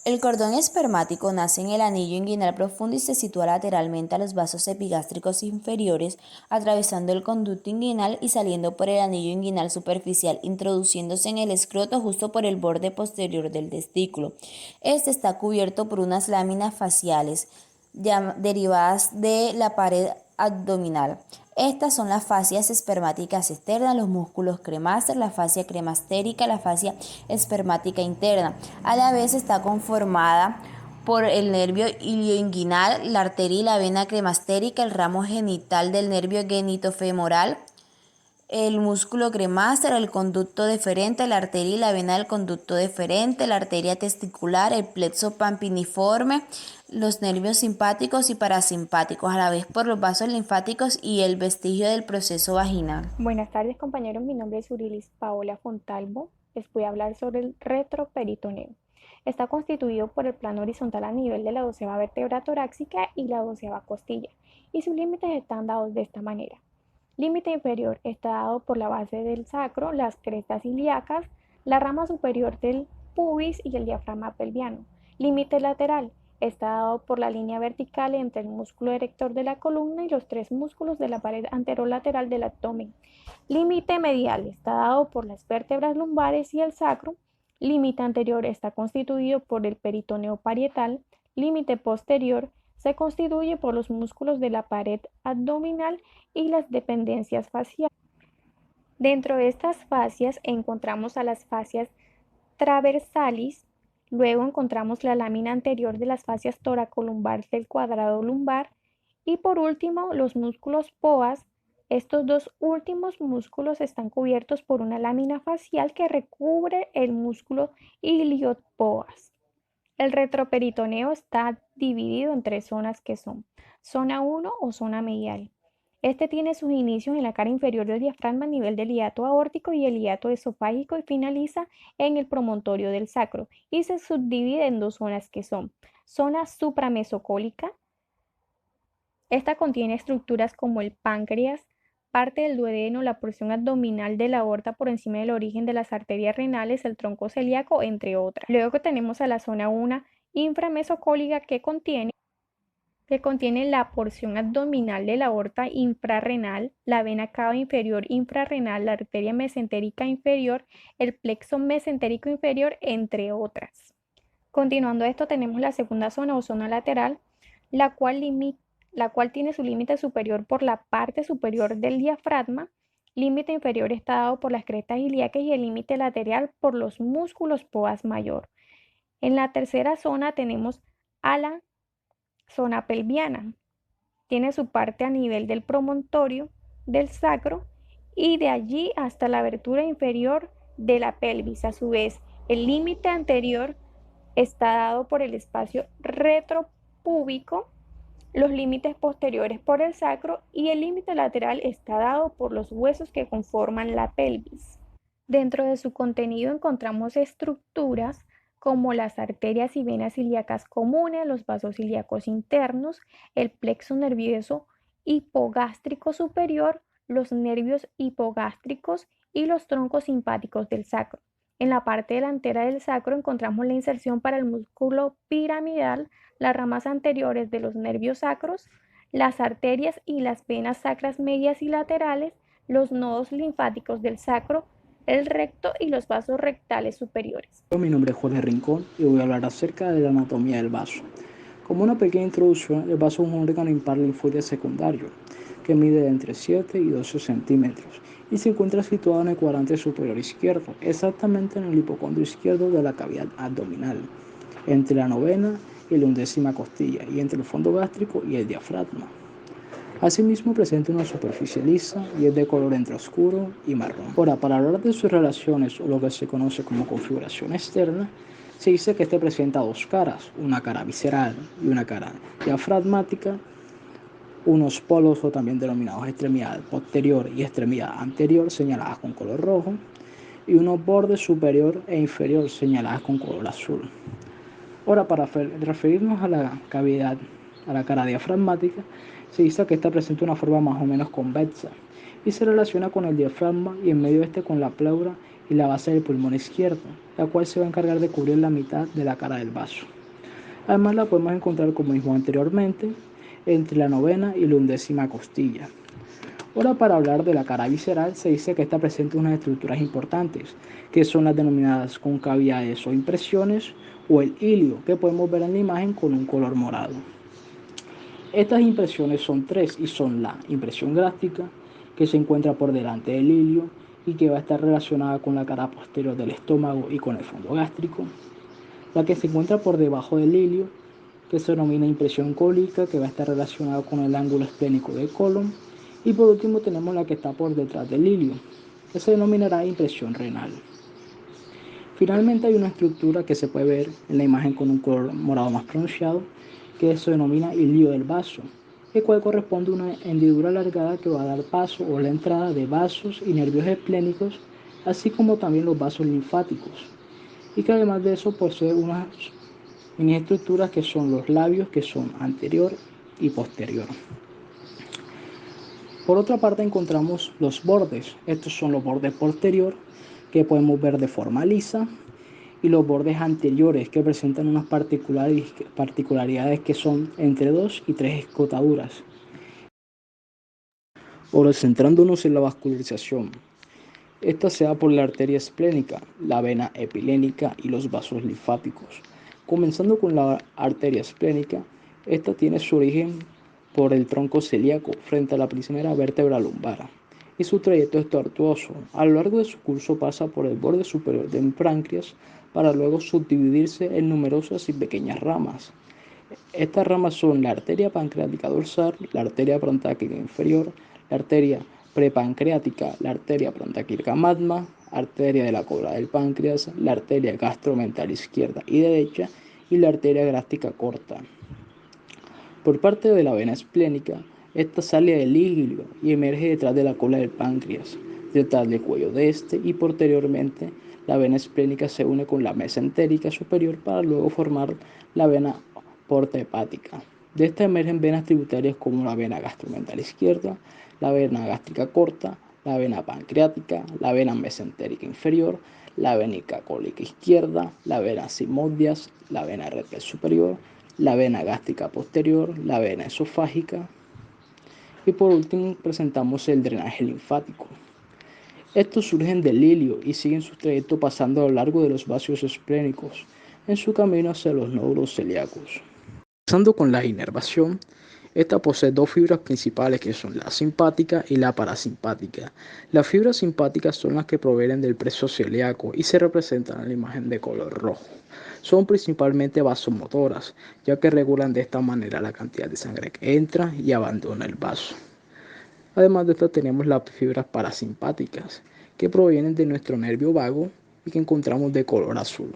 El cordón espermático nace en el anillo inguinal profundo y se sitúa lateralmente a los vasos epigástricos inferiores, atravesando el conducto inguinal y saliendo por el anillo inguinal superficial, introduciéndose en el escroto justo por el borde posterior del testículo. Este está cubierto por unas láminas faciales derivadas de la pared abdominal. Estas son las fascias espermáticas externas, los músculos cremaster, la fascia cremastérica, la fascia espermática interna. A la vez está conformada por el nervio ilioinguinal, la arteria y la vena cremastérica, el ramo genital del nervio genitofemoral, el músculo cremaster, el conducto deferente, la arteria y la vena del conducto deferente, la arteria testicular, el plexo pampiniforme, los nervios simpáticos y parasimpáticos, a la vez por los vasos linfáticos y el vestigio del proceso vaginal. Buenas tardes, compañeros. Mi nombre es Urilis Paola Fontalvo. Les voy a hablar sobre el retroperitoneo. Está constituido por el plano horizontal a nivel de la 12ª vértebra torácica y la 12ª costilla, y sus límites están dados de esta manera. Límite inferior está dado por la base del sacro, las crestas ilíacas, la rama superior del pubis y el diafragma pelviano. Límite lateral está dado por la línea vertical entre el músculo erector de la columna y los tres músculos de la pared anterolateral del abdomen. Límite medial está dado por las vértebras lumbares y el sacro. Límite anterior está constituido por el peritoneo parietal. Límite posterior se constituye por los músculos de la pared abdominal y las dependencias faciales. Dentro de estas fascias encontramos a las fascias transversalis, luego encontramos la lámina anterior de las fascias toracolumbar del cuadrado lumbar y por último los músculos psoas. Estos dos últimos músculos están cubiertos por una lámina facial que recubre el músculo iliopsoas. El retroperitoneo está dividido en tres zonas que son zona 1 o zona medial. Este tiene sus inicios en la cara inferior del diafragma a nivel del hiato aórtico y el hiato esofágico y finaliza en el promontorio del sacro y se subdivide en dos zonas que son zona supramesocólica. Esta contiene estructuras como el páncreas, parte del duodeno, la porción abdominal de la aorta por encima del origen de las arterias renales, el tronco celíaco, entre otras. Luego tenemos a la zona 1 inframesocólica que contiene la porción abdominal de la aorta infrarrenal, la vena cava inferior infrarrenal, la arteria mesentérica inferior, el plexo mesentérico inferior, entre otras. Continuando esto, tenemos la segunda zona o zona lateral, la cual tiene su límite superior por la parte superior del diafragma, límite inferior está dado por las crestas ilíacas y el límite lateral por los músculos psoas mayor. En la tercera zona tenemos a la zona pelviana. Tiene su parte a nivel del promontorio del sacro y de allí hasta la abertura inferior de la pelvis. A su vez, el límite anterior está dado por el espacio retropúbico, los límites posteriores por el sacro y el límite lateral está dado por los huesos que conforman la pelvis. Dentro de su contenido encontramos estructuras como las arterias y venas ilíacas comunes, los vasos ilíacos internos, el plexo nervioso hipogástrico superior, los nervios hipogástricos y los troncos simpáticos del sacro. En la parte delantera del sacro encontramos la inserción para el músculo piramidal, las ramas anteriores de los nervios sacros, las arterias y las venas sacras medias y laterales, los nodos linfáticos del sacro, el recto y los vasos rectales superiores. Mi nombre es Jorge Rincón y voy a hablar acerca de la anatomía del vaso. Como una pequeña introducción, el vaso es un órgano impar linfoide secundario que mide entre 7 y 12 centímetros y se encuentra situado en el cuadrante superior izquierdo, exactamente en el hipocondrio izquierdo de la cavidad abdominal, entre la novena y la 11ª costilla y entre el fondo gástrico y el diafragma. Asimismo presenta una superficie lisa y es de color entre oscuro y marrón. Ahora, para hablar de sus relaciones o lo que se conoce como configuración externa, se dice que este presenta dos caras, una cara visceral y una cara diafragmática, unos polos o también denominados extremidad posterior y extremidad anterior señaladas con color rojo y unos bordes superior e inferior señaladas con color azul. Ahora, para referirnos a la cavidad, a la cara diafragmática, se dice que esta presenta una forma más o menos convexa y se relaciona con el diafragma y en medio de este con la pleura y la base del pulmón izquierdo, la cual se va a encargar de cubrir la mitad de la cara del vaso. Además la podemos encontrar, como dijimos anteriormente, entre la novena y la 11ª costilla. Ahora, para hablar de la cara visceral, se dice que esta presenta unas estructuras importantes, que son las denominadas concavidades o impresiones, o el ilio, que podemos ver en la imagen con un color morado. Estas impresiones son tres y son la impresión gástrica, que se encuentra por delante del ilio y que va a estar relacionada con la cara posterior del estómago y con el fondo gástrico. La que se encuentra por debajo del ilio, que se denomina impresión cólica, que va a estar relacionada con el ángulo esplénico del colon. Y por último tenemos la que está por detrás del ilio, que se denominará impresión renal. Finalmente hay una estructura que se puede ver en la imagen con un color morado más pronunciado, que se denomina ilio del vaso, el cual corresponde a una hendidura alargada que va a dar paso o la entrada de vasos y nervios esplénicos, así como también los vasos linfáticos, y que además de eso posee unas mini estructuras que son los labios, que son anterior y posterior. Por otra parte encontramos los bordes. Estos son los bordes posterior, que podemos ver de forma lisa, y los bordes anteriores, que presentan unas particularidades que son entre 2 y 3 escotaduras. Ahora, centrándonos en la vascularización, esta se da por la arteria esplénica, la vena epilénica y los vasos linfáticos. Comenzando con la arteria esplénica, esta tiene su origen por el tronco celíaco frente a la primera vértebra lumbar y su trayecto es tortuoso. A lo largo de su curso pasa por el borde superior del páncreas para luego subdividirse en numerosas y pequeñas ramas. Estas ramas son la arteria pancreática dorsal, la arteria pancreática inferior, la arteria prepancreática, la arteria pancreática magna, arteria de la cola del páncreas, la arteria gastromental izquierda y derecha y la arteria gástrica corta. Por parte de la vena esplénica, esta sale del ilio y emerge detrás de la cola del páncreas, detrás del cuello de este y posteriormente la vena esplénica se une con la mesentérica superior para luego formar la vena porta hepática. De esta emergen venas tributarias como la vena gastromental izquierda, la vena gástrica corta, la vena pancreática, la vena mesentérica inferior, la venica cólica izquierda, la vena simodias, la vena rectal superior, la vena gástrica posterior, la vena esofágica y por último presentamos el drenaje linfático. Estos surgen del ilio y siguen su trayecto pasando a lo largo de los vasos esplénicos en su camino hacia los nódulos celíacos. Empezando con la inervación, esta posee dos fibras principales que son la simpática y la parasimpática. Las fibras simpáticas son las que provienen del plexo celíaco y se representan en la imagen de color rojo. Son principalmente vasomotoras, ya que regulan de esta manera la cantidad de sangre que entra y abandona el vaso. Además de esto tenemos las fibras parasimpáticas, que provienen de nuestro nervio vago y que encontramos de color azul.